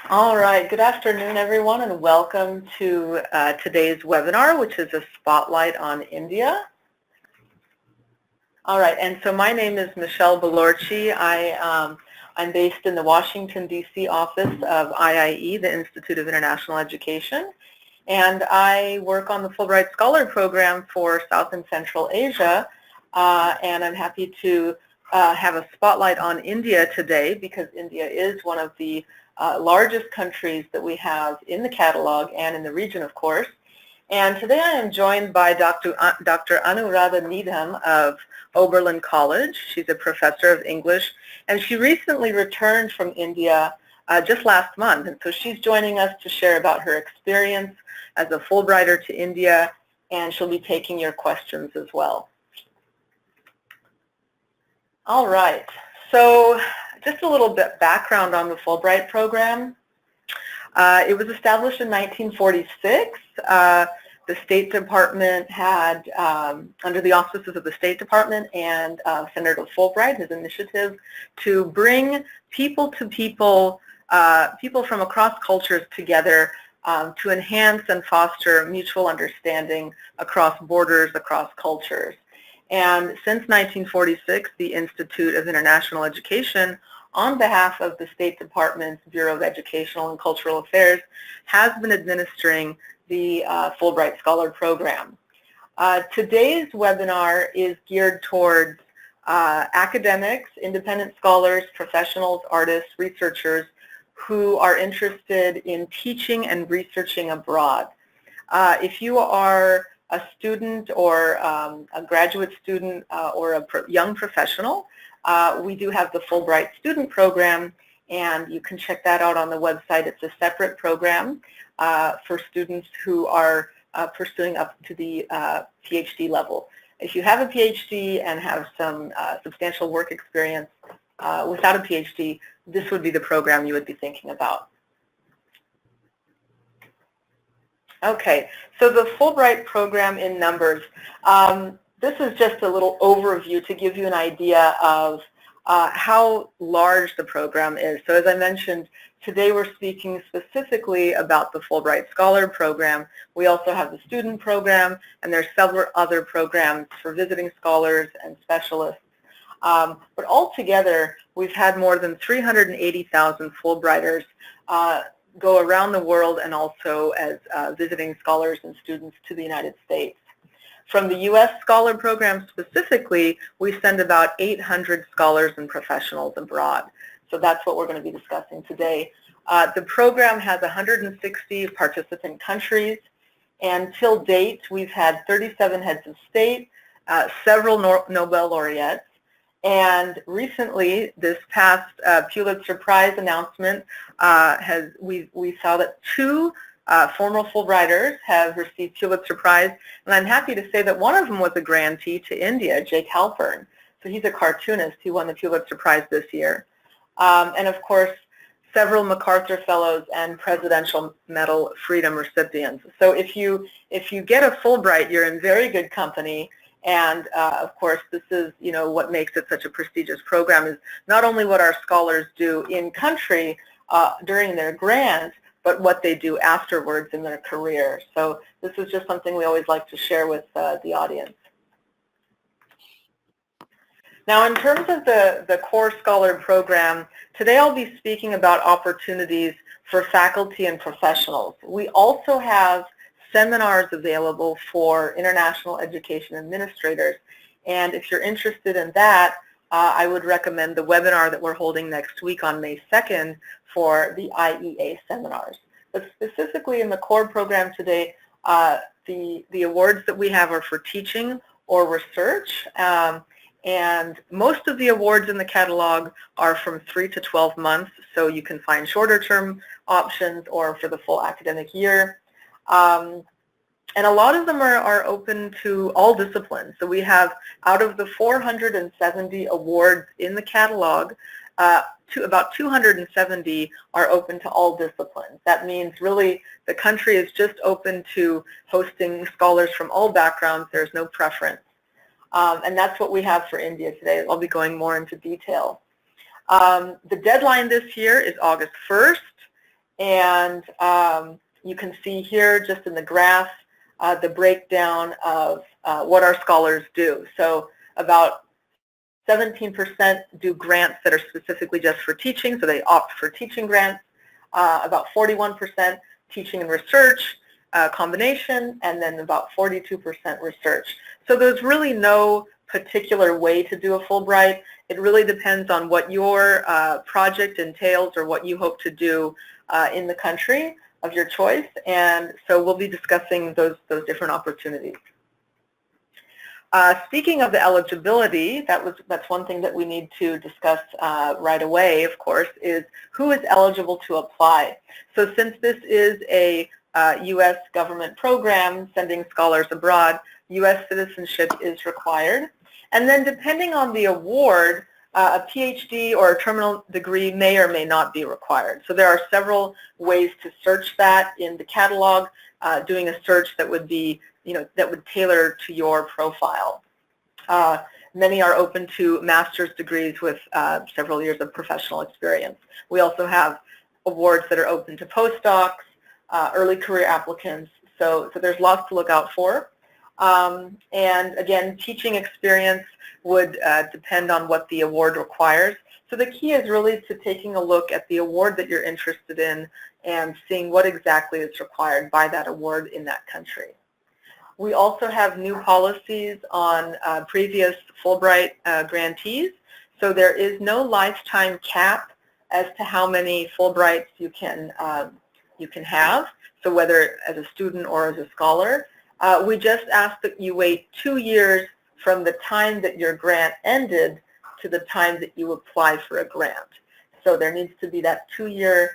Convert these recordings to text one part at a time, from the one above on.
All right, good afternoon, everyone, and welcome to today's webinar, which is a spotlight on India. All right, and so my name is Michelle Balorci. I'm based in the Washington, D.C. office of IIE, the Institute of International Education, and I work on the Fulbright Scholar Program for South and Central Asia, and I'm happy to have a spotlight on India today because India is one of the largest countries that we have in the catalog and in the region, of course. And today I am joined by Dr. Anuradha Needham of Oberlin College. She's a professor of English, and she recently returned from India just last month. And so she's joining us to share about her experience as a Fulbrighter to India, and she'll be taking your questions as well. All right, so just a little bit background on the Fulbright program. It was established in 1946. The State Department had, under the auspices of the State Department and Senator Fulbright, his initiative to bring people to people, people from across cultures together to enhance and foster mutual understanding across borders, across cultures. And since 1946, the Institute of International Education, on behalf of the State Department's Bureau of Educational and Cultural Affairs, has been administering the Fulbright Scholar Program. Today's webinar is geared towards academics, independent scholars, professionals, artists, researchers who are interested in teaching and researching abroad. If you are a student or a graduate student or a young professional, we do have the Fulbright Student Program, and you can check that out on the website. It's a separate program for students who are pursuing up to the PhD level. If you have a PhD and have some substantial work experience without a PhD, this would be the program you would be thinking about. Okay, so the Fulbright program in numbers. This is just a little overview to give you an idea of how large the program is. So as I mentioned, today we're speaking specifically about the Fulbright Scholar Program. We also have the student program, and there's several other programs for visiting scholars and specialists. But altogether, we've had more than 380,000 Fulbrighters go around the world and also as visiting scholars and students to the United States. From the U.S. Scholar Program specifically, we send about 800 scholars and professionals abroad. So that's what we're going to be discussing today. The program has 160 participant countries, and till date, we've had 37 heads of state, several Nobel laureates, and recently, this past Pulitzer Prize announcement, we saw that two former Fulbrighters have received Pulitzer Prize, and I'm happy to say that one of them was a grantee to India, Jake Halpern. So he's a cartoonist who won the Pulitzer Prize this year. And of course, several MacArthur Fellows and Presidential Medal Freedom recipients. So if you get a Fulbright, you're in very good company. And of course, this is, what makes it such a prestigious program is not only what our scholars do in country during their grant, but what they do afterwards in their career. So this is just something we always like to share with the audience. Now, in terms of the core scholar program, today I'll be speaking about opportunities for faculty and professionals. We also have seminars available for international education administrators. And if you're interested in that, I would recommend the webinar that we're holding next week on May 2nd for the IEA seminars. But specifically in the core program today, the awards that we have are for teaching or research. And most of the awards in the catalog are from 3 to 12 months, so you can find shorter term options or for the full academic year. And a lot of them are open to all disciplines. So we have, out of the 470 awards in the catalog, about 270 are open to all disciplines. That means really the country is just open to hosting scholars from all backgrounds. There's no preference. And that's what we have for India today. I'll be going more into detail. The deadline this year is August 1st. and you can see here just in the graph the breakdown of what our scholars do. So about 17% do grants that are specifically just for teaching, so they opt for teaching grants. About 41% teaching and research combination, and then about 42% research. So there's really no particular way to do a Fulbright. It really depends on what your project entails or what you hope to do in the country of your choice, and so we'll be discussing those different opportunities. Speaking of the eligibility, that's one thing that we need to discuss right away, of course, is who is eligible to apply. So since this is a U.S. government program sending scholars abroad, U.S. citizenship is required. And then depending on the award, a PhD or a terminal degree may or may not be required. So there are several ways to search that in the catalog, doing a search that would be, that would tailor to your profile. Many are open to master's degrees with several years of professional experience. We also have awards that are open to postdocs, early career applicants, so there's lots to look out for. And again, teaching experience would depend on what the award requires. So the key is really to taking a look at the award that you're interested in and seeing what exactly is required by that award in that country. We also have new policies on previous Fulbright grantees. So there is no lifetime cap as to how many Fulbrights you can have, so whether as a student or as a scholar. We just ask that you wait 2 years from the time that your grant ended to the time that you apply for a grant. So there needs to be that 2-year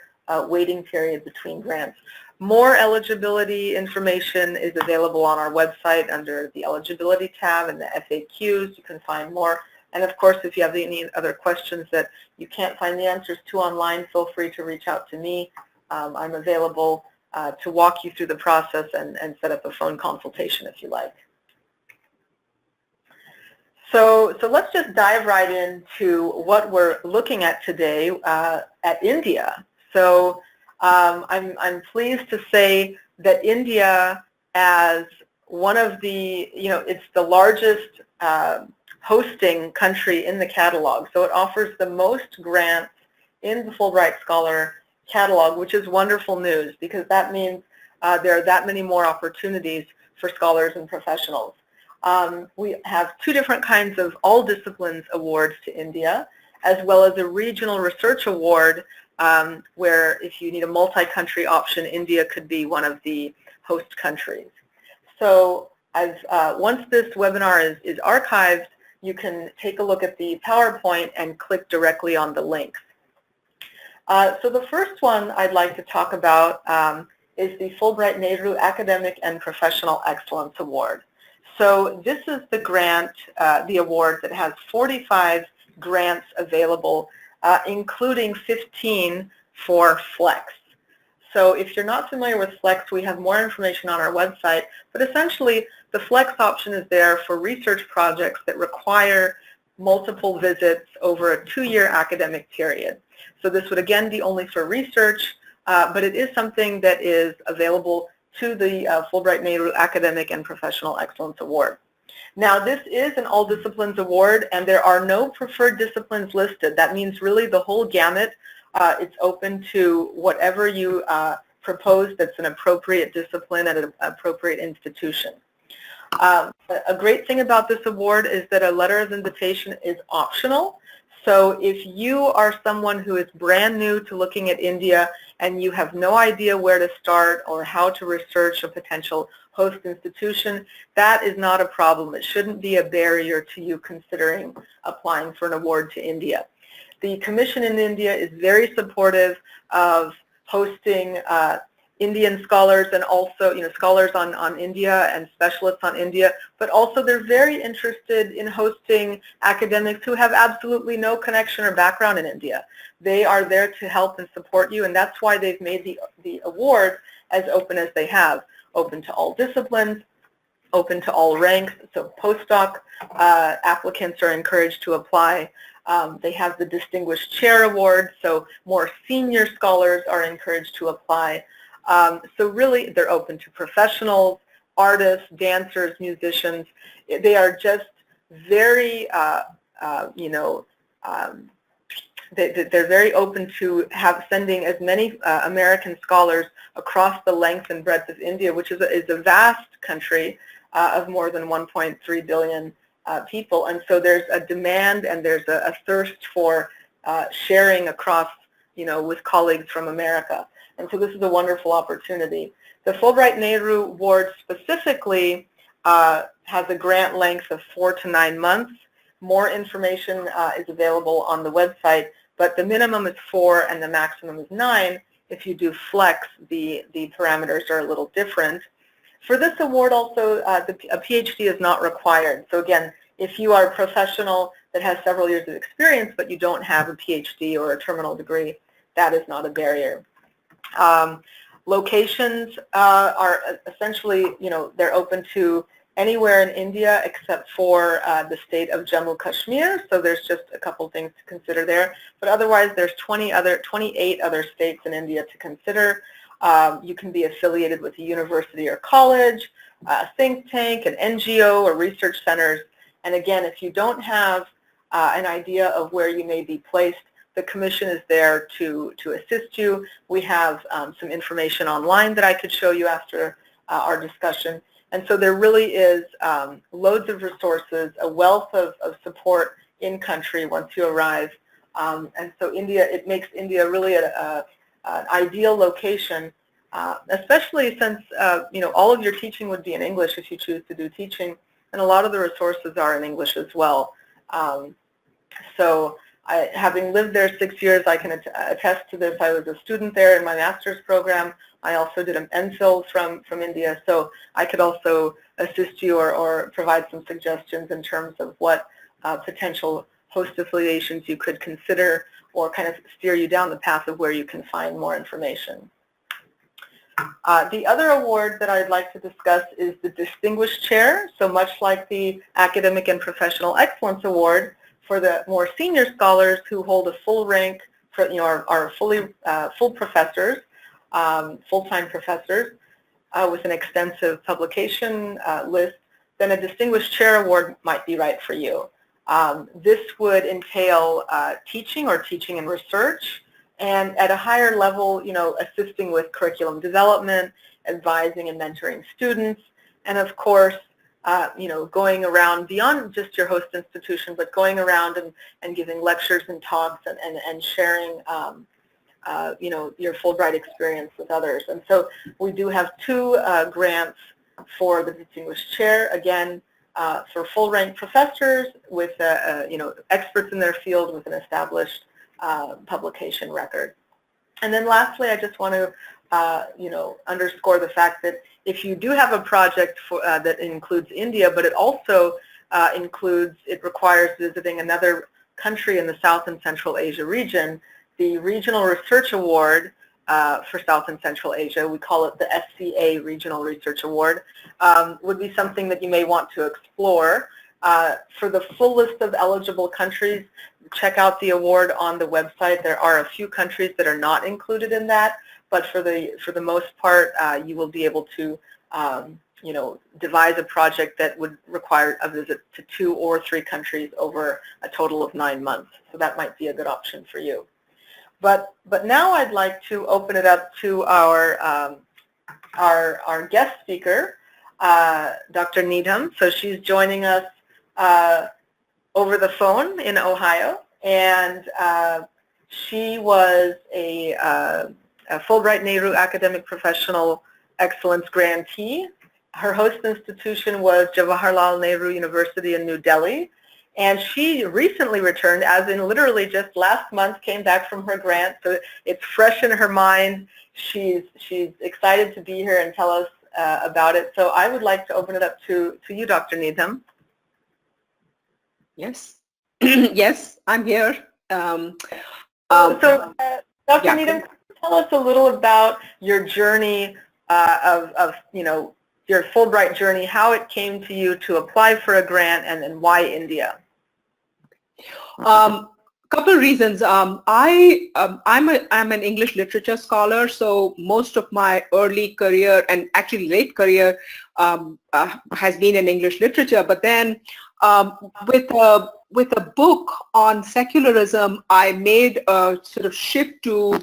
waiting period between grants. More eligibility information is available on our website under the eligibility tab and the FAQs. You can find more. And of course, if you have any other questions that you can't find the answers to online, feel free to reach out to me. I'm available to walk you through the process and set up a phone consultation if you like. So let's just dive right into what we're looking at today at India. So I'm pleased to say that India, as one of the, it's the largest hosting country in the catalog. So it offers the most grants in the Fulbright Scholar catalog, which is wonderful news because that means there are that many more opportunities for scholars and professionals. We have 2 different kinds of all disciplines awards to India, as well as a regional research award where if you need a multi-country option, India could be one of the host countries. So once this webinar is archived, you can take a look at the PowerPoint and click directly on the links. So the first one I'd like to talk about is the Fulbright Nehru Academic and Professional Excellence Award. So this is the grant, the award that has 45 grants available, including 15 for Flex. So if you're not familiar with Flex, we have more information on our website, but essentially the Flex option is there for research projects that require multiple visits over a 2-year academic period. So this would again be only for research, but it is something that is available to the Fulbright Nehru Academic and Professional Excellence Award. Now this is an all disciplines award and there are no preferred disciplines listed. That means really the whole gamut. It's open to whatever you propose that's an appropriate discipline at an appropriate institution. A great thing about this award is that a letter of invitation is optional. So if you are someone who is brand new to looking at India and you have no idea where to start or how to research a potential host institution, that is not a problem. It shouldn't be a barrier to you considering applying for an award to India. The Commission in India is very supportive of hosting Indian scholars and also, scholars on India and specialists on India, but also they're very interested in hosting academics who have absolutely no connection or background in India. They are there to help and support you, and that's why they've made the award as open as they have, open to all disciplines, open to all ranks. So postdoc applicants are encouraged to apply. They have the Distinguished Chair Award, so more senior scholars are encouraged to apply. So really, they're open to professionals, artists, dancers, musicians. They are just very, you know, they're very open to sending as many American scholars across the length and breadth of India, which is a vast country of more than 1.3 billion people. And so there's a demand and there's a thirst for sharing across, you know, with colleagues from America. And so this is a wonderful opportunity. The Fulbright Nehru Award specifically has a grant length of 4 to 9 months. More information is available on the website, but the minimum is 4 and the maximum is 9. If you do flex, the parameters are a little different. For this award also, a PhD is not required. So again, if you are a professional that has several years of experience but you don't have a PhD or a terminal degree, that is not a barrier. Locations are essentially, you know, they're open to anywhere in India except for the state of Jammu Kashmir, so there's just a couple things to consider there. But otherwise, there's 28 other states in India to consider. You can be affiliated with a university or college, a think tank, an NGO, or research centers. And again, if you don't have an idea of where you may be placed, the Commission is there to assist you. We have some information online that I could show you after our discussion. And so there really is loads of resources, a wealth of support in country once you arrive. And so India, it makes India really an ideal location, especially since you know, all of your teaching would be in English if you choose to do teaching, and a lot of the resources are in English as well. So having lived there 6 years, I can attest to this. I was a student there in my master's program. I also did an MPhil from India, so I could also assist you or provide some suggestions in terms of what potential host affiliations you could consider, or kind of steer you down the path of where you can find more information. The other award that I'd like to discuss is the Distinguished Chair. So much like the Academic and Professional Excellence Award, for the more senior scholars who hold a full rank, for, you know, are full professors, full-time professors with an extensive publication list, then a Distinguished Chair Award might be right for you. This would entail teaching or teaching and research, and at a higher level, you know, assisting with curriculum development, advising and mentoring students, and of course, you know, going around beyond just your host institution, but going around and giving lectures and talks and sharing, you know, your Fulbright experience with others. And so we do have 2 grants for the Distinguished Chair, again, for full-rank professors with, you know, experts in their field with an established publication record. And then lastly, I just want to, you know, underscore the fact that if you do have a project for, that includes India, but it also it requires visiting another country in the South and Central Asia region, the Regional Research Award for South and Central Asia, we call it the SCA Regional Research Award, would be something that you may want to explore. For the full list of eligible countries, check out the award on the website. There are a few countries that are not included in that, but for the most part, you will be able to, you know, devise a project that would require a visit to 2 or 3 countries over a total of 9 months. So that might be a good option for you. But now I'd like to open it up to our guest speaker, Dr. Needham. So she's joining us over the phone in Ohio, and she was a Fulbright Nehru Academic Professional Excellence grantee. Her host institution was Jawaharlal Nehru University in New Delhi, and she recently returned, as in literally just last month, came back from her grant, so it's fresh in her mind. She's excited to be here and tell us about it. So I would like to open it up to you, Dr. Needham. Yes, yes, I'm here. Dr. Needham, tell us a little about your journey of, you know, your Fulbright journey, how it came to you to apply for a grant, and then why India. Couple reasons. I'm an English literature scholar, so most of my early career and actually late career has been in English literature. But then with a book on secularism, I made a sort of shift to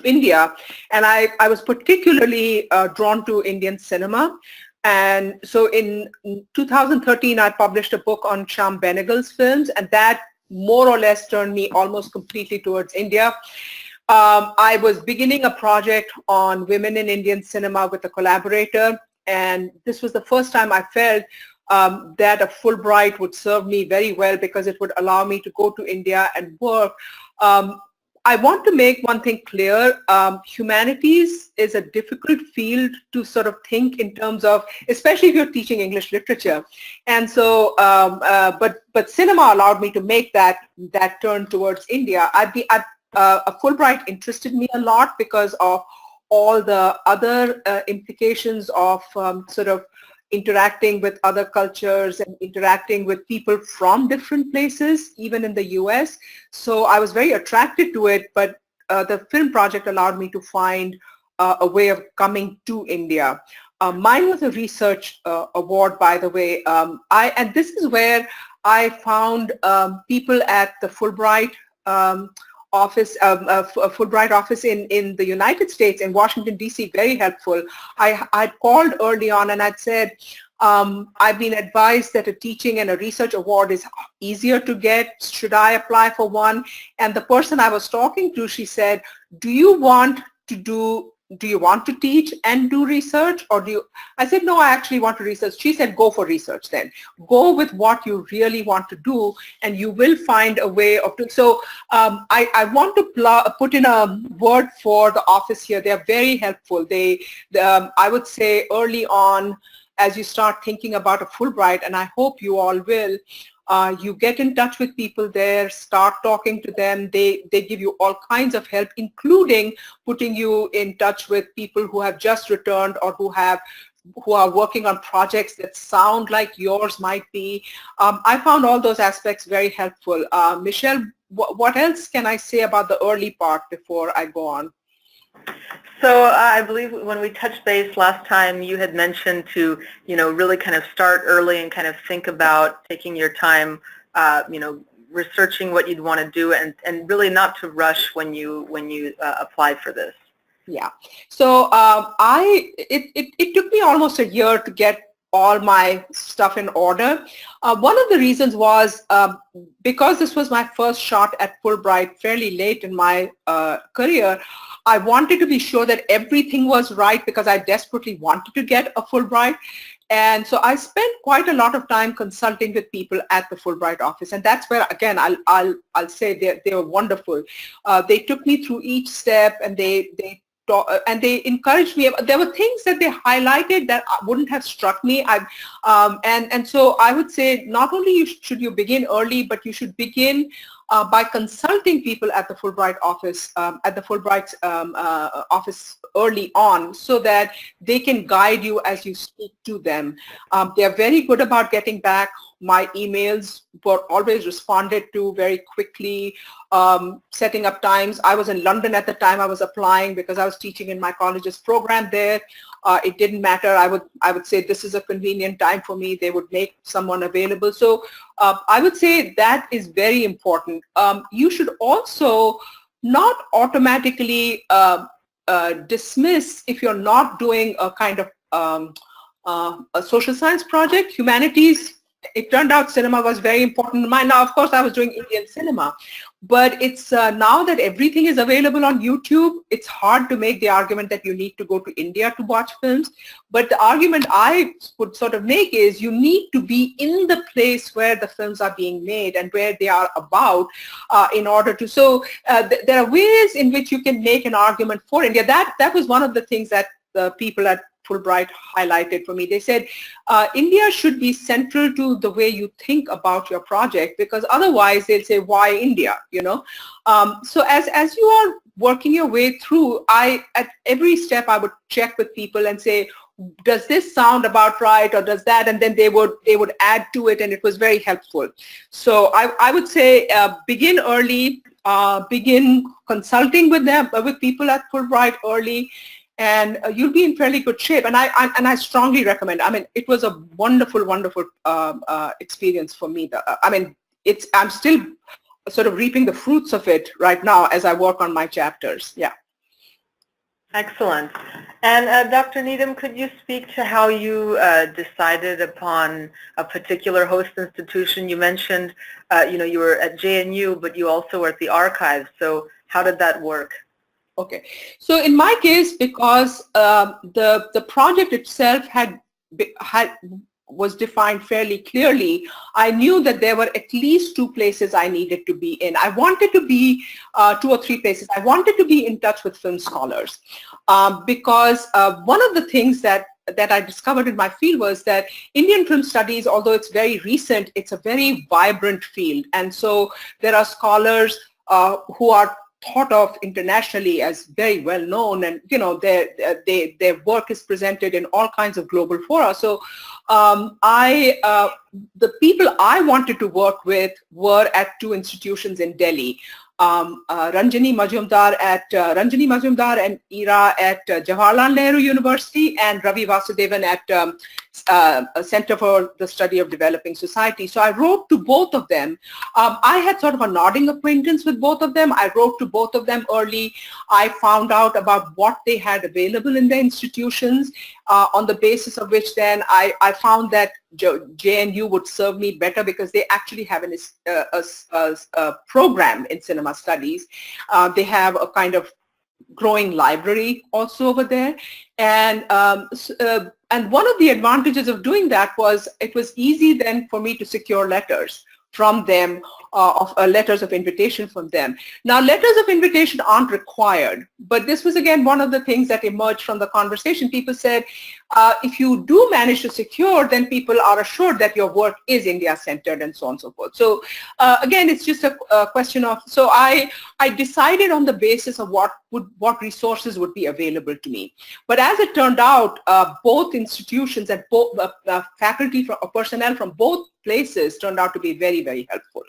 India, and I was particularly drawn to Indian cinema. And so in 2013, I published a book on Shyam Benegal's films, and that more or less turned me almost completely towards India. I was beginning a project on women in Indian cinema with a collaborator, and this was the first time I felt that a Fulbright would serve me very well because it would allow me to go to India and work. I want to make one thing clear. Humanities is a difficult field to sort of think in terms of, especially if you're teaching English literature. And so, but cinema allowed me to make that turn towards India. A Fulbright interested me a lot because of all the other implications of sort of interacting with other cultures and interacting with people from different places, even in the US. So I was very attracted to it, but the film project allowed me to find a way of coming to India. Mine was a research award, by the way. And this is where I found people at the Fulbright office, a Fulbright office in the United States, in Washington, D.C., very helpful. I'd called early on and I'd said, I've been advised that a teaching and a research award is easier to get. Should I apply for one? And the person I was talking to, she said, do you want to teach and do research, or do you? I said, no, I actually want to research. She said, go for research then. Go with what you really want to do, and you will find a way of doing. So I want to put in a word for the office here. They're very helpful. I would say early on, as you start thinking about a Fulbright, and I hope you all will, you get in touch with people there, start talking to them. They give you all kinds of help, including putting you in touch with people who have just returned or who are working on projects that sound like yours might be. I found all those aspects very helpful. Michelle, what else can I say about the early part before I go on? So I believe when we touched base last time, you had mentioned to, really kind of start early and kind of think about taking your time, researching what you'd want to do, and really not to rush when you apply for this. Yeah. So it took me almost a year to get all my stuff in order. One of the reasons was because this was my first shot at Fulbright fairly late in my career, I wanted to be sure that everything was right because I desperately wanted to get a Fulbright. And so I spent quite a lot of time consulting with people at the Fulbright office. And that's where, again, I'll say they were wonderful. They took me through each step, and they encouraged me. There were things that they highlighted that wouldn't have struck me. And so I would say not only should you begin early, but you should begin by consulting people at the Fulbright office, office early on, so that they can guide you as you speak to them. They are very good about getting back. My emails were always responded to very quickly, setting up times. I was in London at the time I was applying because I was teaching in my college's program there. It didn't matter. I would say this is a convenient time for me. They would make someone available. So I would say that is very important. You should also not automatically dismiss if you're not doing a kind of a social science project. Humanities, it turned out cinema was very important. Now, of course, I was doing Indian cinema, but it's now that everything is available on YouTube, it's hard to make the argument that you need to go to India to watch films. But the argument I would sort of make is you need to be in the place where the films are being made and where they are about in order to. So there are ways in which you can make an argument for India. That was one of the things that the people at Fulbright highlighted for me. They said India should be central to the way you think about your project, because otherwise they'll say, why India, so as you are working your way through, at every step I would check with people and say, does this sound about right, or does that, and then they would add to it, and it was very helpful. So I would say begin early, begin consulting with them, with people at Fulbright early, and you'll be in fairly good shape. And I strongly recommend. I mean, it was a wonderful, wonderful experience for me. I mean, I'm still sort of reaping the fruits of it right now as I work on my chapters. Yeah. Excellent. And Dr. Needham, could you speak to how you decided upon a particular host institution? You mentioned, you were at JNU, but you also were at the archives. So how did that work? Okay. So in my case, because the project itself was defined fairly clearly, I knew that there were at least 2 places I needed to be in. I wanted to be 2 or 3 places. I wanted to be in touch with film scholars because one of the things that I discovered in my field was that Indian film studies, although it's very recent, it's a very vibrant field. And so there are scholars who are thought of internationally as very well known, and their work is presented in all kinds of global fora. So the people I wanted to work with were at 2 institutions in Delhi. Ranjani Majumdar and Ira at Jawaharlal Nehru University, and Ravi Vasudevan at Center for the Study of Developing Society. So I wrote to both of them. I had sort of a nodding acquaintance with both of them. I wrote to both of them early. I found out about what they had available in their institutions, on the basis of which then I found that JNU would serve me better because they actually have a program in cinema studies. They have a kind of growing library also over there. And one of the advantages of doing that was it was easy then for me to secure letters from them, letters of invitation from them. Now, letters of invitation aren't required, but this was again one of the things that emerged from the conversation. People said, if you do manage to secure, then people are assured that your work is India-centered and so on and so forth. So again, it's just a question of, so I decided on the basis of what resources would be available to me. But as it turned out, both institutions and both faculty personnel from both places turned out to be very, very helpful.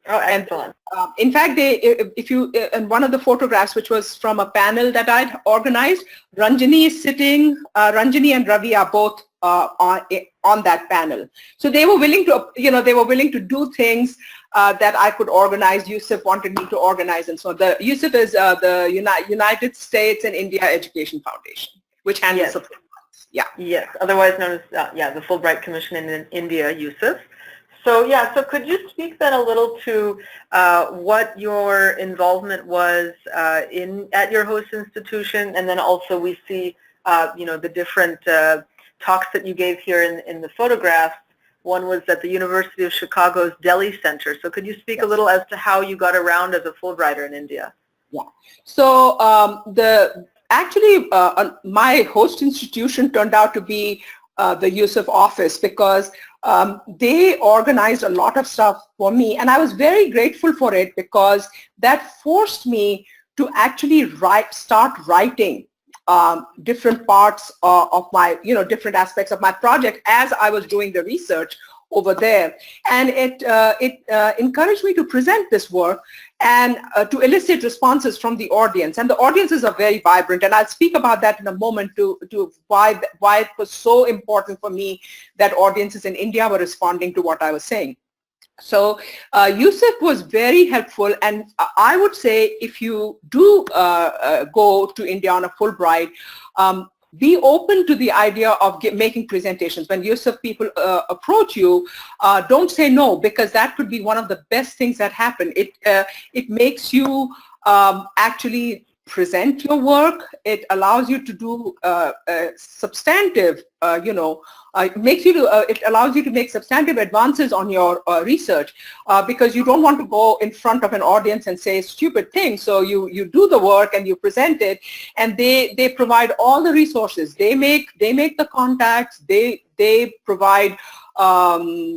Oh, excellent. And, in fact, in one of the photographs, which was from a panel that I'd organized, Ranjani is sitting, Ranjani and Ravi are both on that panel. So they were willing to, do things that I could organize. Yusuf wanted me to organize, and so on. Yusuf is the United States and India Education Foundation, which handles the Fulbrights. Yeah. Yes, otherwise known as the Fulbright Commission in India, Yusuf. So could you speak then a little to what your involvement was at your host institution, and then also we see the different talks that you gave here in the photographs. One was at the University of Chicago's Delhi Center. So could you speak a little as to how you got around as a Fulbrighter in India? Yeah. So actually my host institution turned out to be the Yusuf office, because they organized a lot of stuff for me, and I was very grateful for it, because that forced me to actually start writing different parts of my, different aspects of my project as I was doing the research over there. And it encouraged me to present this work and to elicit responses from the audience. And the audiences are very vibrant, and I'll speak about that in a moment to why it was so important for me that audiences in India were responding to what I was saying. So Yusuf was very helpful, and I would say if you do go to India on a Fulbright, be open to the idea of making presentations. When Yusuf people approach you, don't say no, because that could be one of the best things that happen. It makes you actually present your work. It allows you to do substantive, it allows you to make substantive advances on your research, because you don't want to go in front of an audience and say stupid things. So you do the work and you present it, and they provide all the resources. They make the contacts. They provide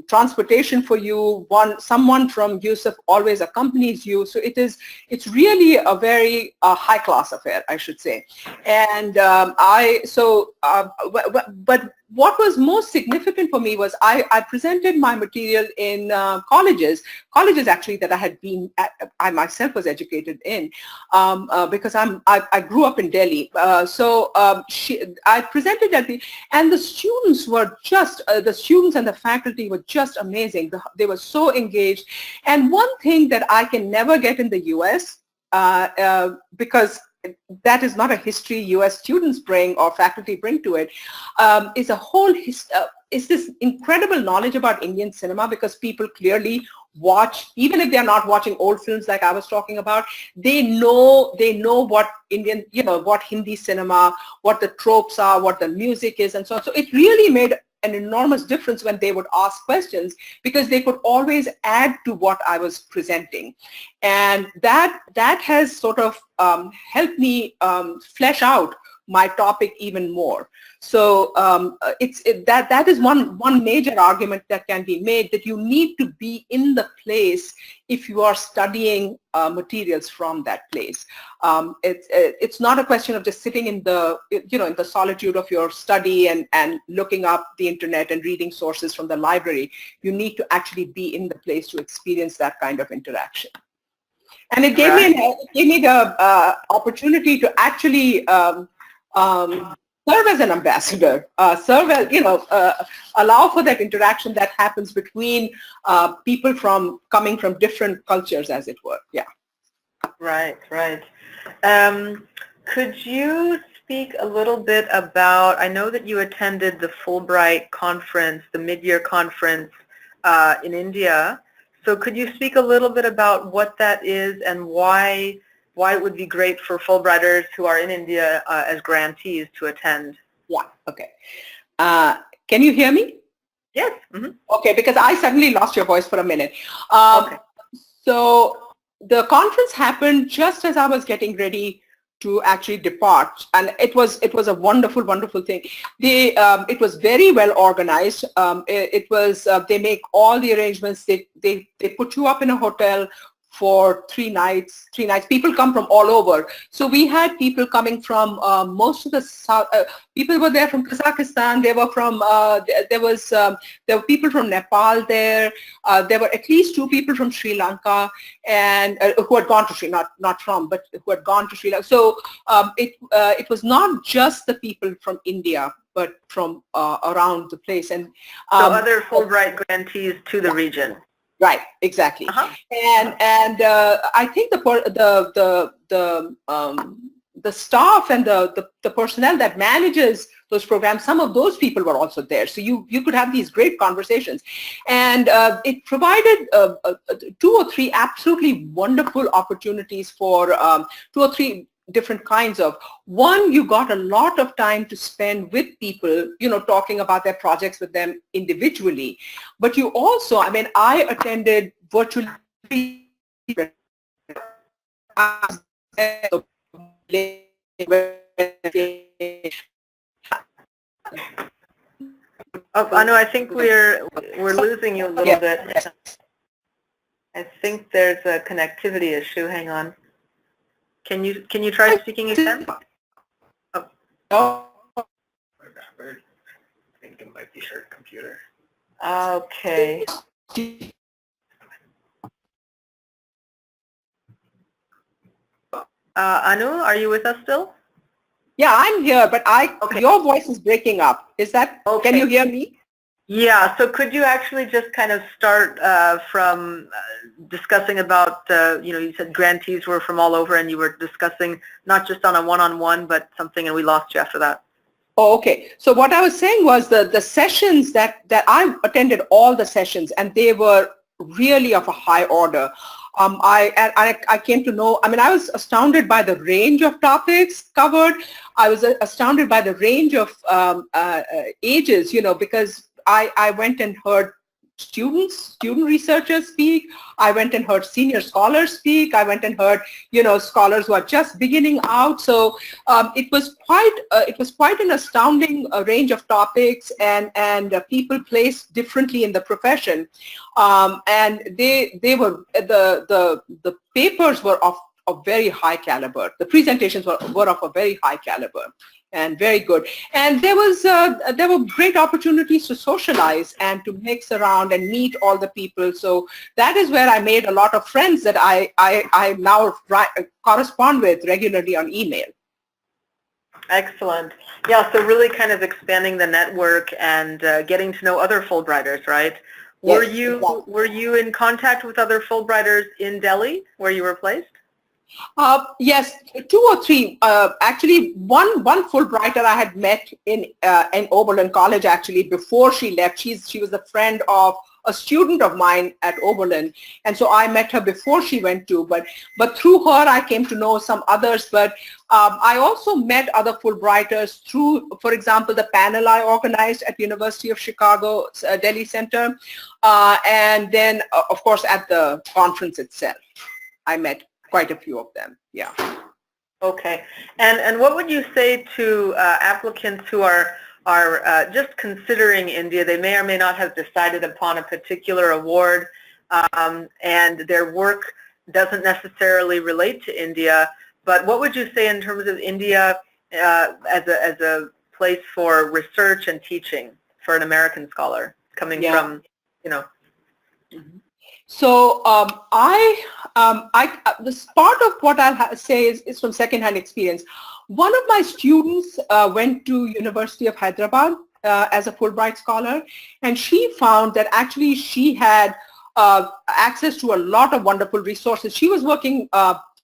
transportation for you. Someone from Yusuf always accompanies you. So it's really a very high class affair, I should say. And but what was most significant for me was I presented my material in colleges actually that I had been at, I myself was educated in, because I grew up in Delhi. I presented at and the students were just, the students and the faculty were just amazing. They were so engaged. And one thing that I can never get in the US, because that is not a history US students bring or faculty bring to it, is a whole is this incredible knowledge about Indian cinema, because people clearly watch, even if they're not watching old films like I was talking about, they know what Indian, what Hindi cinema, what the tropes are, what the music is, and so on. So it really made an enormous difference when they would ask questions, because they could always add to what I was presenting. And that has sort of helped me flesh out my topic even more. So that is one major argument that can be made, that you need to be in the place if you are studying materials from that place. It's not a question of just sitting in the in the solitude of your study and looking up the internet and reading sources from the library. You need to actually be in the place to experience that kind of interaction. And it gave me the opportunity to actually serve as an ambassador, serve as, allow for that interaction that happens between people coming from different cultures, as it were. Yeah. Right. Could you speak a little bit about, I know that you attended the Fulbright conference, the mid-year conference in India. So could you speak a little bit about what that is and why it would be great for Fulbrighters who are in India as grantees to attend? Yeah, okay. Can you hear me? Yes. Mm-hmm. Okay, because I suddenly lost your voice for a minute. Okay. So the conference happened just as I was getting ready to actually depart, and it was a wonderful thing. It was very well organized. They make all the arrangements. They put you up in a hotel for 3 nights. People come from all over. So we had people coming from most of the south. People were there from Kazakhstan. They were from. There were people from Nepal there. There were at least 2 people from Sri Lanka, and who had gone to but who had gone to Sri Lanka. So it was not just the people from India, but from around the place. And so other Fulbright grantees to the region. Right, exactly. And I think the staff and the personnel that manages those programs, some of those people were also there. So you could have these great conversations, and it provided 2 or 3 absolutely wonderful opportunities for 2 or 3 different kinds of. One, you got a lot of time to spend with people, talking about their projects with them individually. But you also, I attended virtually. Anu, I think we're losing you a little bit. I think there's a connectivity issue. Hang on. Can you try speaking again? Oh. I think it might be her computer. Okay. Anu, are you with us still? Yeah, I'm here, but your voice is breaking up. Is that, okay? Can you hear me? Yeah, so could you actually just kind of start from discussing about, you said grantees were from all over, and you were discussing not just on a one-on-one, but something, and we lost you after that. Oh, okay. So what I was saying was the sessions that I attended, all the sessions, and they were really of a high order. I came to know, I was astounded by the range of topics covered. I was astounded by the range of ages, because I went and heard student researchers speak. I went and heard senior scholars speak. I went and heard, scholars who are just beginning out. So it was quite an astounding range of topics, and people placed differently in the profession. And they were the papers were of very high caliber. The presentations were of a very high caliber and very good. And there were great opportunities to socialize and to mix around and meet all the people. So that is where I made a lot of friends that I now correspond with regularly on email. Excellent. Yeah, so really kind of expanding the network and getting to know other Fulbrighters, right? Yes, Were you in contact with other Fulbrighters in Delhi where you were placed? Yes, 2 or 3. Actually, one Fulbrighter I had met in Oberlin College actually before she left. She was a friend of a student of mine at Oberlin, and so I met her before she went to. But through her, I came to know some others. But I also met other Fulbrighters through, for example, the panel I organized at University of Chicago's Delhi Center, and then of course at the conference itself, I met quite a few of them. Yeah. Okay. And what would you say to applicants who are just considering India? They may or may not have decided upon a particular award, and their work doesn't necessarily relate to India. But what would you say in terms of India as a place for research and teaching for an American scholar coming from, Mm-hmm. So this part of what I'll say is from secondhand experience. One of my students went to University of Hyderabad as a Fulbright scholar, and she found that actually she had access to a lot of wonderful resources. She was working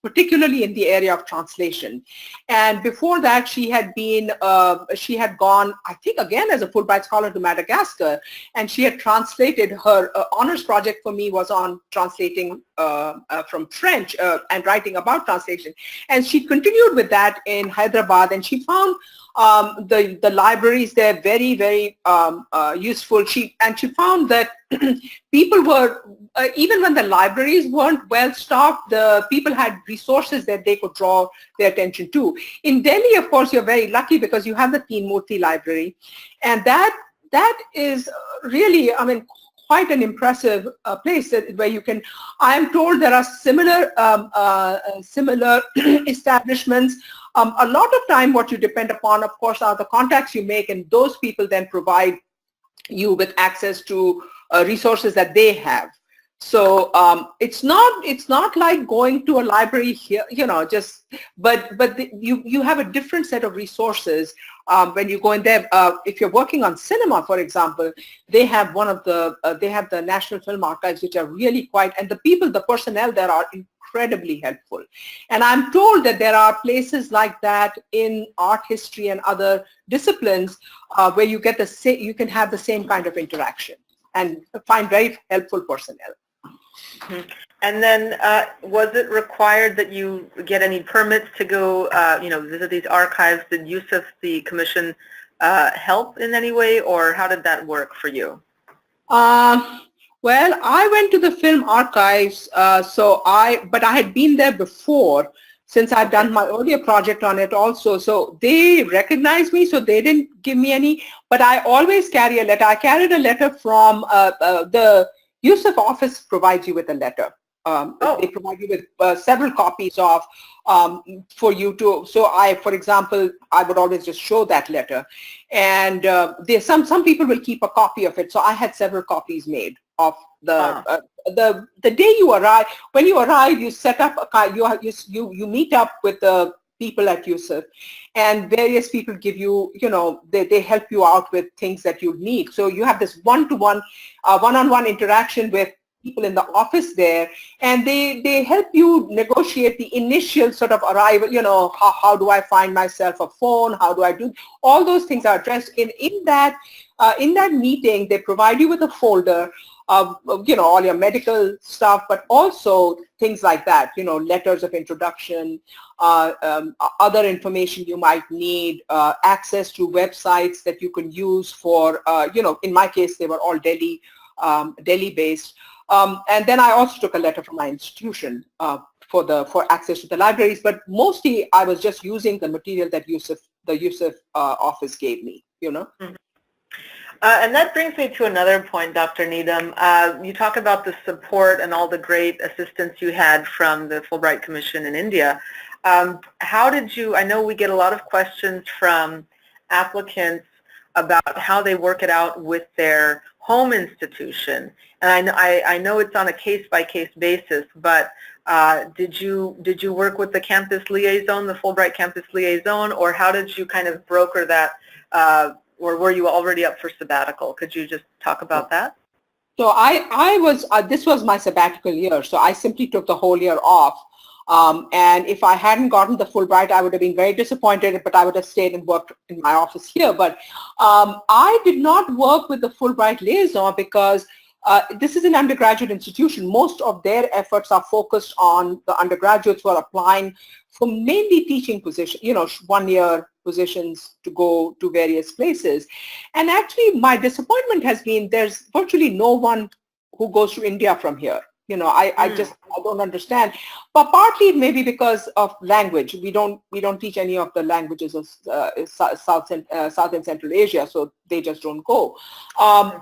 particularly in the area of translation. And before that, she had gone, I think again as a Fulbright scholar, to Madagascar, and she had translated her honors project for me was on translating from French and writing about translation. And she continued with that in Hyderabad, and she found the libraries there very, very useful. She found that people were, even when the libraries weren't well stocked, the people had resources that they could draw their attention to. In Delhi, of course, you're very lucky because you have the Teen Murthy Library, and that is really, I mean, quite an impressive place where you can. I am told there are similar establishments. A lot of time what you depend upon, of course, are the contacts you make, and those people then provide you with access to resources that they have. So it's not like going to a library here, but you have a different set of resources when you go in there. If you're working on cinema, for example, they have they have the National Film Archives, which are really and the personnel there are incredibly helpful. And I'm told that there are places like that in art history and other disciplines where you can have the same kind of interaction and find very helpful personnel. Mm-hmm. And then was it required that you get any permits to go, visit these archives? Did Yusuf, the commission, help in any way, or how did that work for you? Well, I went to the film archives, but I had been there before since I'd done my earlier project on it also. So they recognized me, so they didn't give me any, but I always carry a letter. I carried a letter from the Yusuf office provides you with a letter. They provide you with several copies of for you to. So for example, I would always just show that letter, and some people will keep a copy of it. So I had several copies made of the day you arrive. When you arrive, you set up you meet up with the people at Yusuf, and various people give you, they help you out with things that you need. So you have this one-to-one, one-on-one interaction with people in the office there, and they help you negotiate the initial sort of arrival, how do I find myself a phone, how do I do, all those things are addressed in that meeting. They provide you with a folder of, all your medical stuff, but also things like that, letters of introduction, other information you might need, access to websites that you can use for, in my case, they were all Delhi Delhi-based. And then I also took a letter from my institution for access to the libraries, but mostly I was just using the material that the Yusuf office gave me, you know. Mhm. And that brings me to another point, Dr. Needham. You talk about the support and all the great assistance you had from the Fulbright Commission in India. How did you, I know we get a lot of questions from applicants about how they work it out with their home institution. And I know it's on a case-by-case basis, but did you work with the campus liaison, the Fulbright campus liaison, or how did you kind of broker that, or were you already up for sabbatical? Could you just talk about that? So I was, this was my sabbatical year, so I simply took the whole year off. And if I hadn't gotten the Fulbright, I would have been very disappointed, but I would have stayed and worked in my office here. But I did not work with the Fulbright liaison because this is an undergraduate institution. Most of their efforts are focused on the undergraduates who are applying for mainly teaching positions, you know, one-year positions to go to various places. And actually, my disappointment has been there's virtually no one who goes to India from here. You know, I don't understand. But partly it may be because of language. We don't teach any of the languages of South and Central Asia, so they just don't go.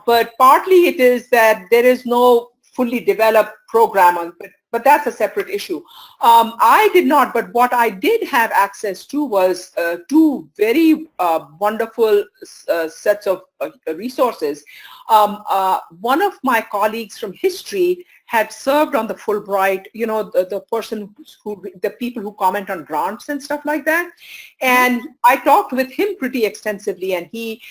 But partly it is that there is no fully developed program on, but that's a separate issue. I did not, but what I did have access to was two very wonderful sets of resources. One of my colleagues from history had served on the Fulbright, you know, the people who comment on grants and stuff like that. And I talked with him pretty extensively, and he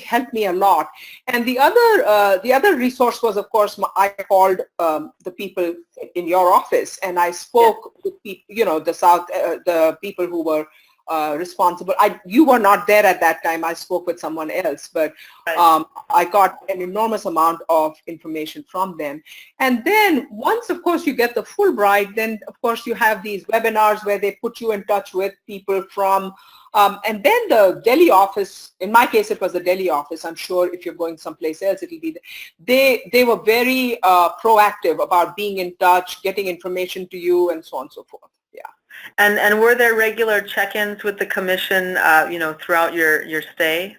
helped me a lot. And the other resource was, of course, I called the people in your office, and I spoke with people, you know, the people who were responsible. You were not there at that time. I spoke with someone else, but I got an enormous amount of information from them. And then once, of course, you get the Fulbright, then of course you have these webinars where they put you in touch with people from, and then the Delhi office, in my case it was the Delhi office, I'm sure if you're going someplace else it'll be, they were very proactive about being in touch, getting information to you, and so on and so forth. Yeah. And were there regular check-ins with the commission, you know, throughout your stay?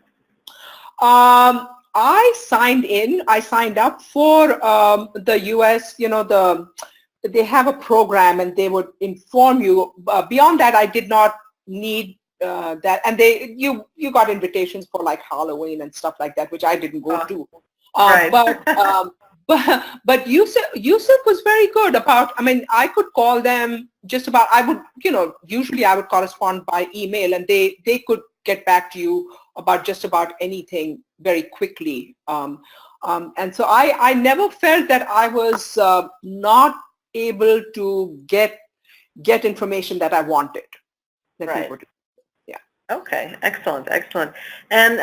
I signed up for the U.S., you know, they have a program and they would inform you. Beyond that, I did not need that. And you got invitations for like Halloween and stuff like that, which I didn't go to. Right. But Yusuf was very good about, I mean, I could call them just about, I would, you know, usually I would correspond by email, and they could get back to you about just about anything very quickly. And so I never felt that I was not able to get information that I wanted. Right. Okay, excellent, excellent. And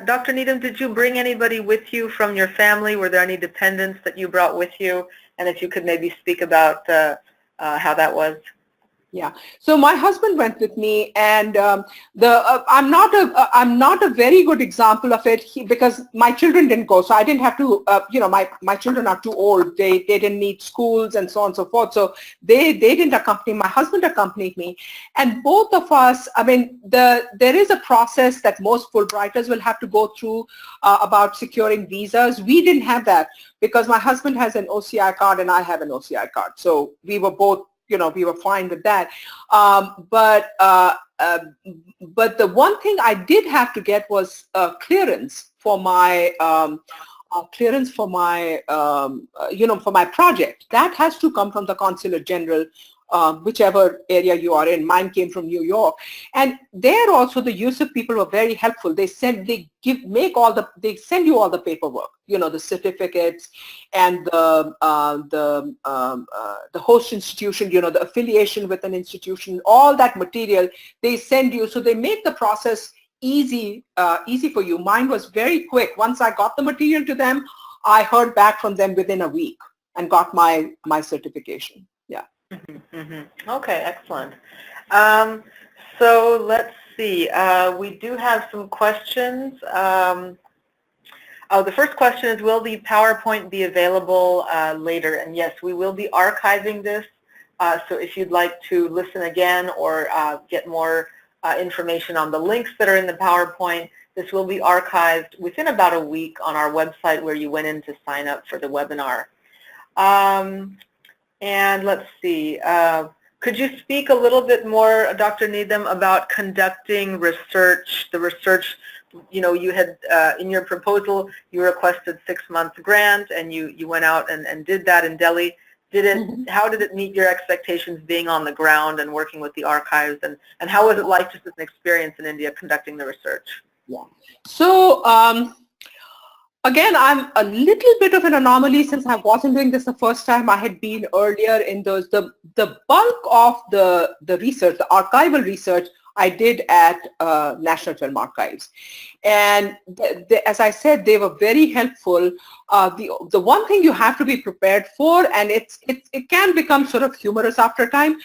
Dr. Needham, did you bring anybody with you from your family? Were there any dependents that you brought with you? And if you could maybe speak about how that was. Yeah. So my husband went with me, and I'm not a very good example of it because my children didn't go, so I didn't have to. You know, my children are too old. They didn't need schools and so on and so forth. So they didn't accompany. My husband accompanied me, and both of us. I mean, there is a process that most Fulbrighters will have to go through about securing visas. We didn't have that because my husband has an OCI card and I have an OCI card. So we were both, you know, we were fine with that. But the one thing I did have to get was clearance for my you know, for my project. That has to come from the Consulate General, whichever area you are in. Mine came from New York, and there also the Yusuf people were very helpful. They send you all the paperwork, you know, the certificates and the host institution, you know, the affiliation with an institution, all that material they send you. So they make the process easy for you. Mine was very quick. Once I got the material to them, I heard back from them within a week and got my certification. Yeah. Mm-hmm, mm-hmm. Okay, excellent. So let's see. We do have some questions. Oh, the first question is, will the PowerPoint be available later? And yes, we will be archiving this. So if you'd like to listen again or get more information on the links that are in the PowerPoint, this will be archived within about a week on our website where you went in to sign up for the webinar. And let's see. Could you speak a little bit more, Dr. Needham, about conducting research, the research, you know, you had, in your proposal, you requested 6-month grant and you went out and did that in Delhi. How did it meet your expectations being on the ground and working with the archives, and how was it like just as an experience in India conducting the research? Yeah. So, again, I'm a little bit of an anomaly since I wasn't doing this the first time. I had been earlier in those. The bulk of the research, the archival research, I did at National Film Archives. And as I said, they were very helpful. The one thing you have to be prepared for, and it can become sort of humorous after a time,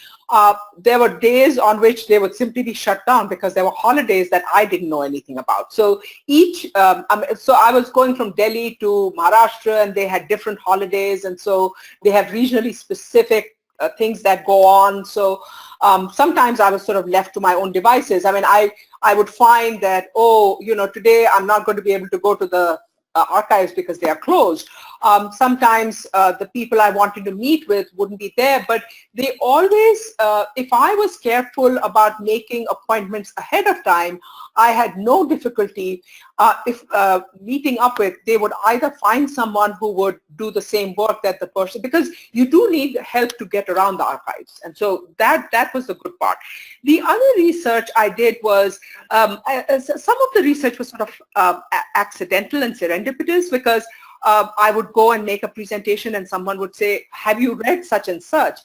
there were days on which they would simply be shut down because there were holidays that I didn't know anything about. So so I was going from Delhi to Maharashtra, and they had different holidays, and so they have regionally specific things that go on. So sometimes I was sort of left to my own devices. I mean, I would find that, oh, you know, today I'm not going to be able to go to the archives because they are closed. Sometimes the people I wanted to meet with wouldn't be there, but they always, if I was careful about making appointments ahead of time, I had no difficulty if meeting up with, they would either find someone who would do the same work that the person, because you do need help to get around the archives. And so that was the good part. The other research I did was, some of the research was sort of accidental and serendipitous, because I would go and make a presentation and someone would say, have you read such and such?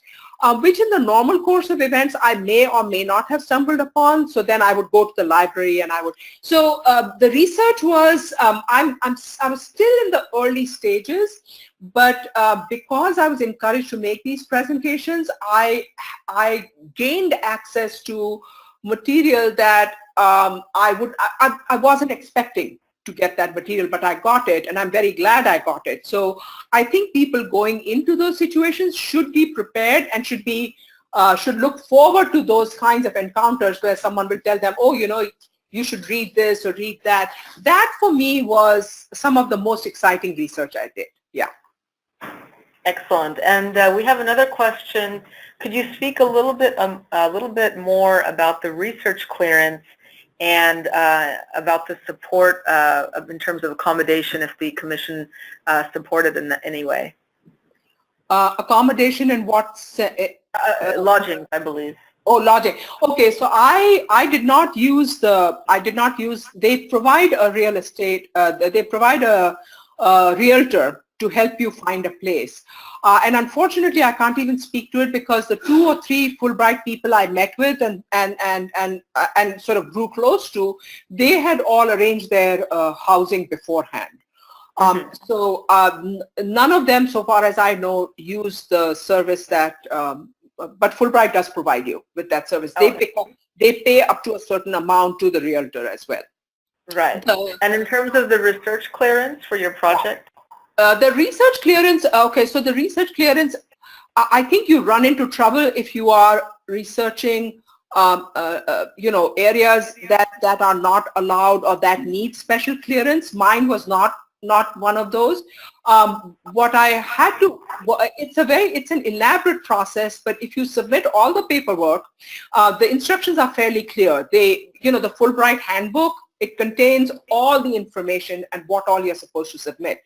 Which in the normal course of events I may or may not have stumbled upon. So then I would go to the library and I would. So the research was, I was still in the early stages, but because I was encouraged to make these presentations, I gained access to material that I wasn't expecting to get that material, but I got it, and I'm very glad I got it. So I think people going into those situations should be prepared and should look forward to those kinds of encounters where someone will tell them, oh, you know, you should read this or read that. That for me was some of the most exciting research I did. Yeah. Excellent. And we have another question. Could you speak a little bit more about the research clearance and about the support in terms of accommodation if the commission supported in any way? Accommodation in what? Lodging, I believe. Oh, lodging. Okay, so I did not use, they provide a real estate, they provide a realtor to help you find a place. And unfortunately, I can't even speak to it because the 2 or 3 Fulbright people I met with and sort of grew close to, they had all arranged their housing beforehand. So none of them, so far as I know, use the service that, but Fulbright does provide you with that service. They pay up to a certain amount to the realtor as well. Right. And in terms of the research clearance for your project? The research clearance, okay, so the research clearance, I think you run into trouble if you are researching, you know, areas that are not allowed or that need special clearance. Mine was not one of those. What I had to, it's an elaborate process, but if you submit all the paperwork, the instructions are fairly clear. You know, the Fulbright handbook, it contains all the information and what all you're supposed to submit.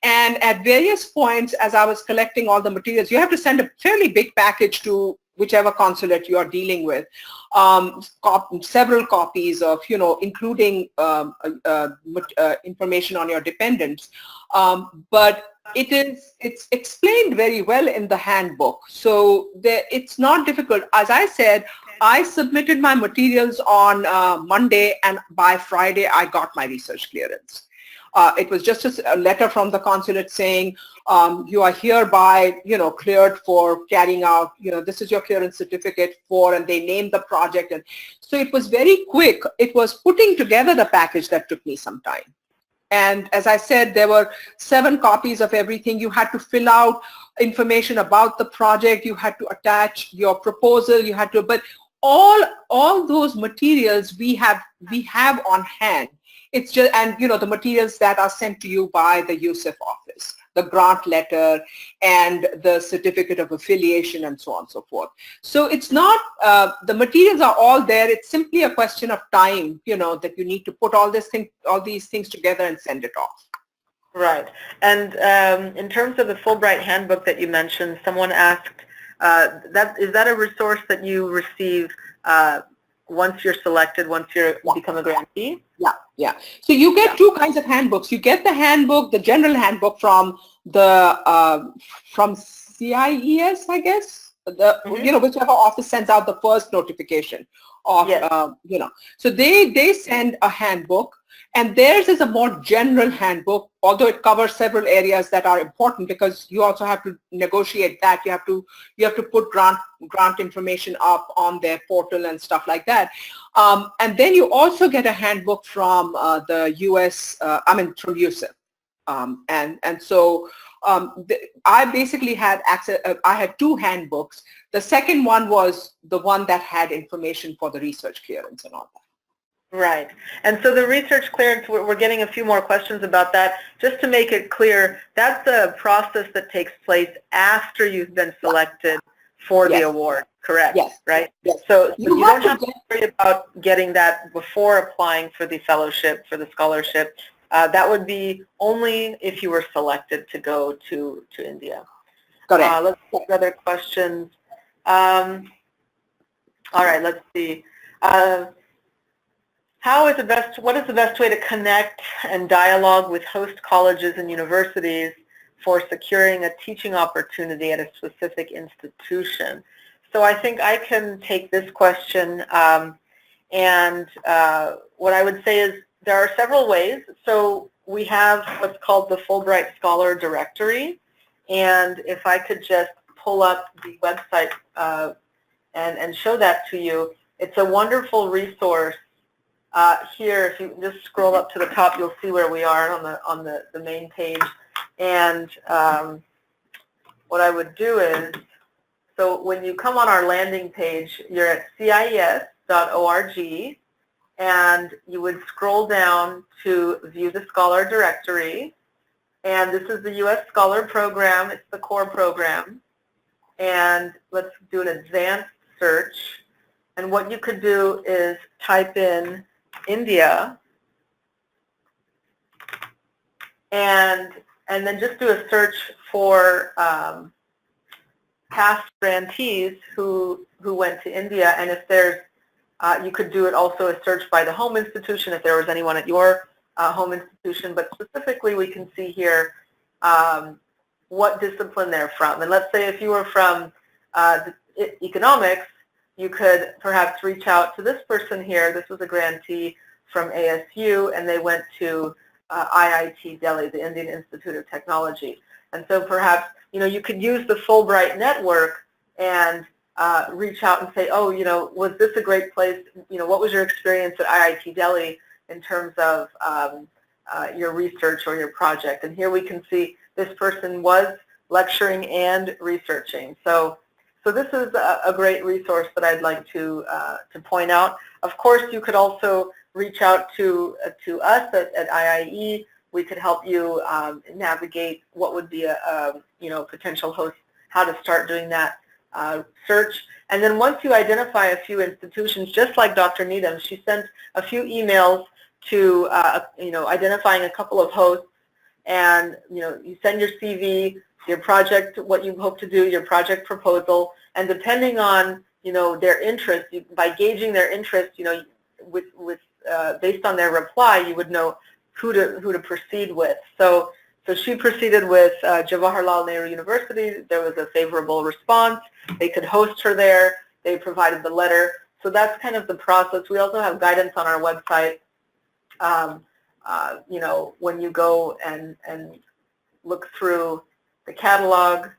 And at various points, as I was collecting all the materials, you have to send a fairly big package to whichever consulate you are dealing with, several copies of, you know, including information on your dependents. But it's explained very well in the handbook. So it's not difficult. As I said, I submitted my materials on Monday, and by Friday I got my research clearance. It was just a letter from the consulate saying, you are hereby, you know, cleared for carrying out, you know, this is your clearance certificate for, and they named the project. And so it was very quick. It was putting together the package that took me some time. And as I said, there were 7 copies of everything. You had to fill out information about the project. You had to attach your proposal. You had to, but all those materials we have on hand. It's just, and the materials that are sent to you by the USIF office, the grant letter and the certificate of affiliation and so on and so forth. So it's not, the materials are all there. It's simply a question of time, that you need to put all these things together and send it off. Right. And in terms of the Fulbright handbook that you mentioned, someone asked, is that a resource that you receive once you're selected, once you become a grantee? Yeah. So you get 2 kinds of handbooks. You get the handbook, the general handbook from the from CIES, I guess, whichever office sends out the first notification of, so they send a handbook, and theirs is a more general handbook, although it covers several areas that are important, because you also have to negotiate that. You have to put grant information up on their portal and stuff like that. And then you also get a handbook from the U.S., from USIF. And so I basically had access, I had 2 handbooks. The second one was the one that had information for the research clearance and all that. Right. And so the research clearance, we're getting a few more questions about that. Just to make it clear, that's a process that takes place after you've been selected for the award, correct? Yes. Right? Yes. So you don't have to worry about getting that before applying for the fellowship, for the scholarship. That would be only if you were selected to go to India. Correct. Let's take other questions. All right, let's see. What is the best way to connect and dialogue with host colleges and universities for securing a teaching opportunity at a specific institution? So I think I can take this question, and what I would say is there are several ways. So we have what's called the Fulbright Scholar Directory, and if I could just pull up the website and show that to you, it's a wonderful resource. Here, if you just scroll up to the top, you'll see where we are on the main page. And what I would do is, so when you come on our landing page, you're at CIES.org, and you would scroll down to view the Scholar Directory. And this is the U.S. Scholar Program. It's the core program. And let's do an advanced search. And what you could do is type in India, and then just do a search for past grantees who went to India, and if there's, you could do it also a search by the home institution if there was anyone at your home institution, but specifically we can see here what discipline they're from. And let's say if you were from economics, you could perhaps reach out to this person here. This was a grantee from ASU, and they went to IIT Delhi, the Indian Institute of Technology. And so perhaps, you could use the Fulbright network and reach out and say, oh, was this a great place? What was your experience at IIT Delhi in terms of your research or your project? And here we can see this person was lecturing and researching. So this is a great resource that I'd like to point out. Of course, you could also reach out to us at IIE. We could help you navigate what would be a potential host, how to start doing that search. And then once you identify a few institutions, just like Dr. Needham, she sent a few emails to identifying a couple of hosts, and you send your CV, your project, what you hope to do, your project proposal, and depending on their interest, by gauging their interest, based on their reply, you would know who to proceed with. So she proceeded with Jawaharlal Nehru University. There was a favorable response. They could host her there. They provided the letter. So that's kind of the process. We also have guidance on our website. When you go and look through the catalog,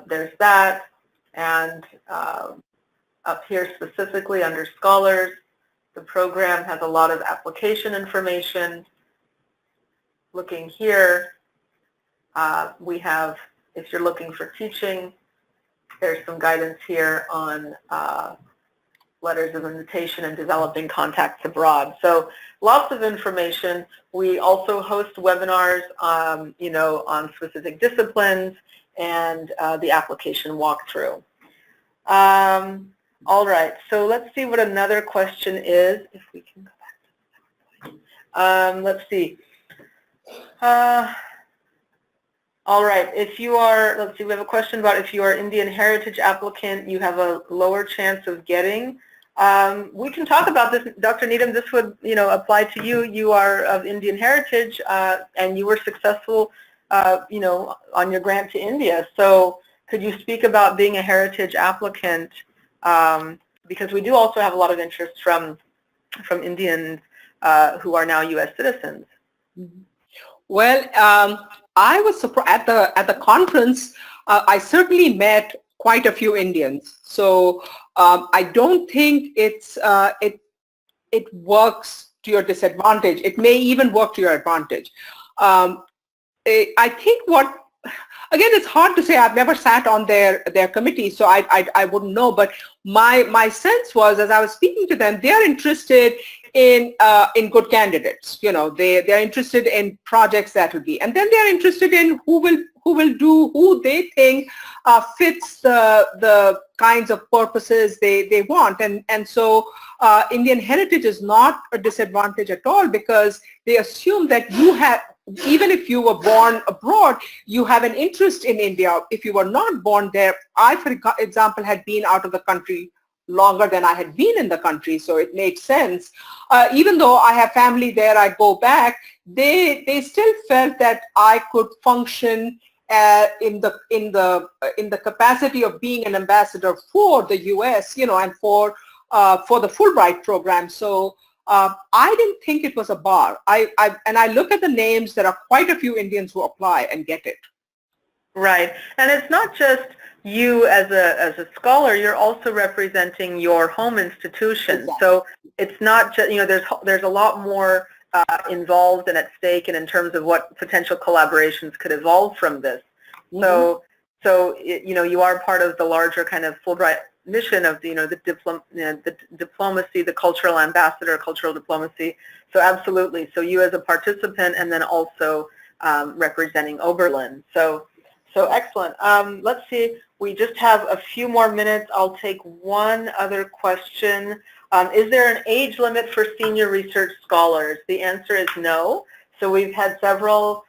there's that, and up here specifically under scholars, the program has a lot of application information. looking here, we have, if you're looking for teaching, there's some guidance here on letters of invitation and developing contacts abroad. So lots of information. We also host webinars, you know, on specific disciplines and the application walkthrough. All right, so let's see what another question is. If we can go back to the PowerPoint. Let's see. All right, if you are, let's see, we have a question about if you are Indian heritage applicant, you have a lower chance of getting. We can talk about this, Dr. Needham. This would, you know, apply to you. You are of Indian heritage, and you were successful, you know, on your grant to India. So, could you speak about being a heritage applicant? Because we do also have a lot of interest from Indians who are now U.S. citizens. Well, I was surprised at the conference. I certainly met quite a few Indians. So I don't think it works to your disadvantage. It may even work to your advantage. I think again, it's hard to say. I've never sat on their committee, so I wouldn't know. But my sense was, as I was speaking to them, they are interested in good candidates. You know, they're interested in projects that will be, and then they're interested in who they think fits the kinds of purposes they want, and so Indian heritage is not a disadvantage at all, because they assume that you have, even if you were born abroad, you have an interest in India. If you were not born there, I, for example, had been out of the country longer than I had been in the country, so it made sense. Even though I have family there, I go back, they still felt that I could function in the capacity of being an ambassador for the U.S., you know, and for the Fulbright program. So I didn't think it was a bar. And I look at the names. There are quite a few Indians who apply and get it. Right, and it's not just you as a scholar. You're also representing your home institution. Exactly. So it's not just, you know, there's a lot more involved and at stake, and in terms of what potential collaborations could evolve from this. Mm-hmm. So you know, you are part of the larger kind of Fulbright mission of the, you know, the diplomacy, the cultural ambassador, cultural diplomacy. So absolutely. So you as a participant, and then also representing Oberlin. So excellent. Let's see. We just have a few more minutes. I'll take one other question. Is there an age limit for senior research scholars? The answer is no. So we've had several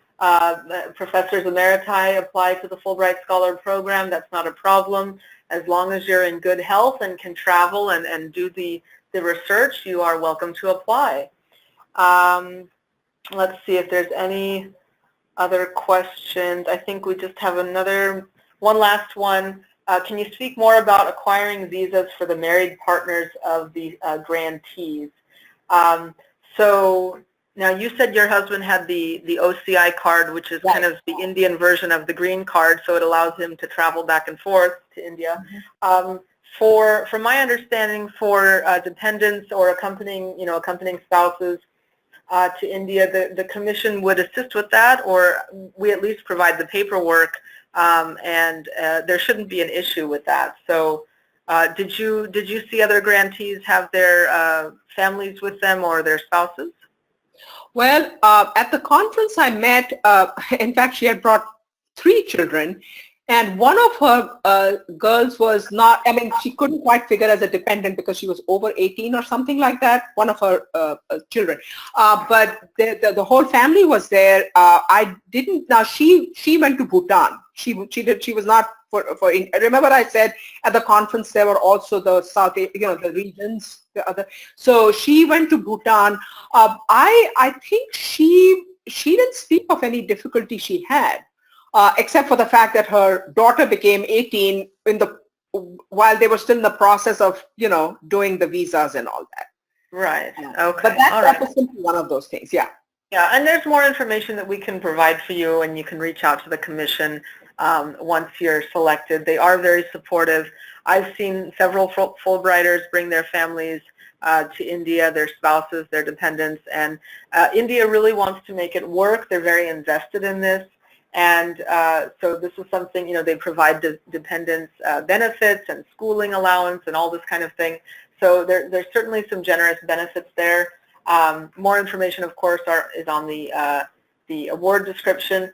professors emeriti apply to the Fulbright Scholar Program. That's not a problem. As long as you're in good health and can travel and do the research, you are welcome to apply. Let's see if there's any other questions. I think we just have one last one. Can you speak more about acquiring visas for the married partners of the grantees? So now you said your husband had the OCI card, which is kind of the Indian version of the green card, so it allows him to travel back and forth to India. Mm-hmm. From my understanding, for dependents or accompanying spouses to India, the commission would assist with that, or we at least provide the paperwork, and there shouldn't be an issue with that. So did you see other grantees have their families with them or their spouses? Well, at the conference I met, in fact, she had brought 3 children, and one of her girls was not, I mean, she couldn't quite figure as a dependent because she was over 18 or something like that, one of her children. But the whole family was there. I didn't, now she went to Bhutan. She was not I remember I said at the conference there were also the South, you know, the regions, the other. So she went to Bhutan. I think she didn't speak of any difficulty she had, except for the fact that her daughter became 18 while they were still in the process of, you know, doing the visas and all that. Right. Yeah. Okay. But that was simply one of those things. Yeah. Yeah, and there's more information that we can provide for you, and you can reach out to the commission once you're selected. They are very supportive. I've seen several Fulbrighters bring their families to India, their spouses, their dependents, and India really wants to make it work. They're very invested in this, and so this is something, they provide dependents benefits and schooling allowance and all this kind of thing. So there's certainly some generous benefits there. More information, of course, is on the award description.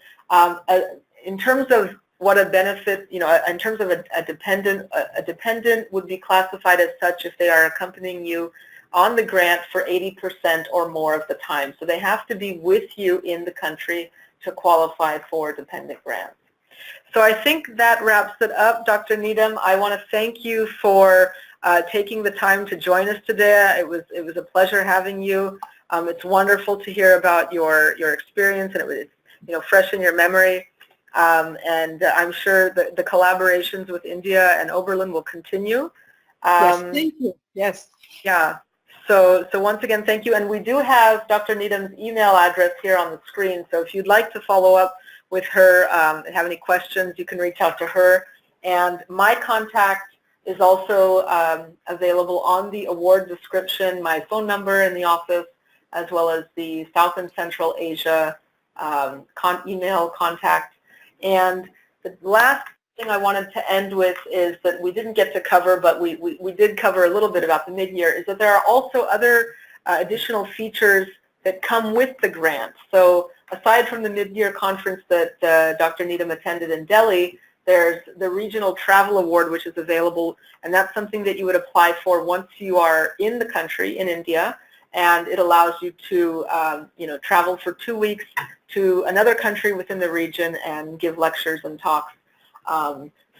In terms of what a benefit, in terms of a dependent would be classified as such if they are accompanying you on the grant for 80% or more of the time. So they have to be with you in the country to qualify for dependent grants. So I think that wraps it up. Dr. Needham, I want to thank you for taking the time to join us today. It was a pleasure having you. It's wonderful to hear about your experience, and it was fresh in your memory. And I'm sure that the collaborations with India and Oberlin will continue. Yes, thank you. Yes. Yeah. So once again, thank you. And we do have Dr. Needham's email address here on the screen. So if you'd like to follow up with her and have any questions, you can reach out to her. And my contact is also available on the award description, my phone number in the office, as well as the South and Central Asia email contact. And the last thing I wanted to end with is that we didn't get to cover, but we did cover a little bit about the mid-year, is that there are also other additional features that come with the grant. So aside from the mid-year conference that Dr. Needham attended in Delhi, there's the Regional Travel Award, which is available, and that's something that you would apply for once you are in the country, in India, and it allows you to travel for 2 weeks to another country within the region and give lectures and talks.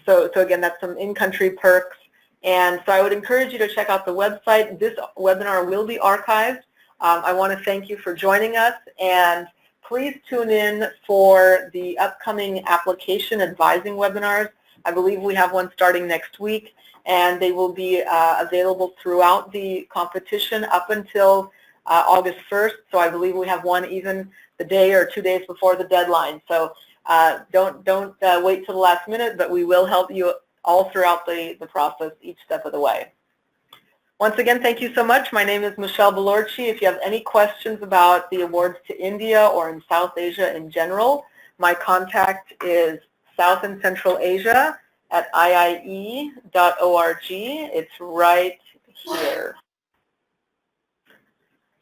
So again, that's some in-country perks. And so I would encourage you to check out the website. This webinar will be archived. I want to thank you for joining us, and please tune in for the upcoming application advising webinars. I believe we have one starting next week, and they will be available throughout the competition up until August 1st. So I believe we have one even the day or 2 days before the deadline. So don't wait till the last minute, but we will help you all throughout the process each step of the way. Once again, thank you so much. My name is Michelle Belorci. If you have any questions about the awards to India or in South Asia in general, my contact is South and Central Asia at iie.org. It's right here.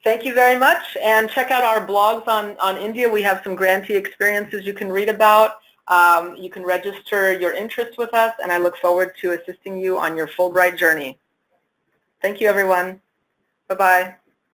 Thank you very much, and check out our blogs on India. We have some grantee experiences you can read about. You can register your interest with us, and I look forward to assisting you on your Fulbright journey. Thank you, everyone. Bye-bye.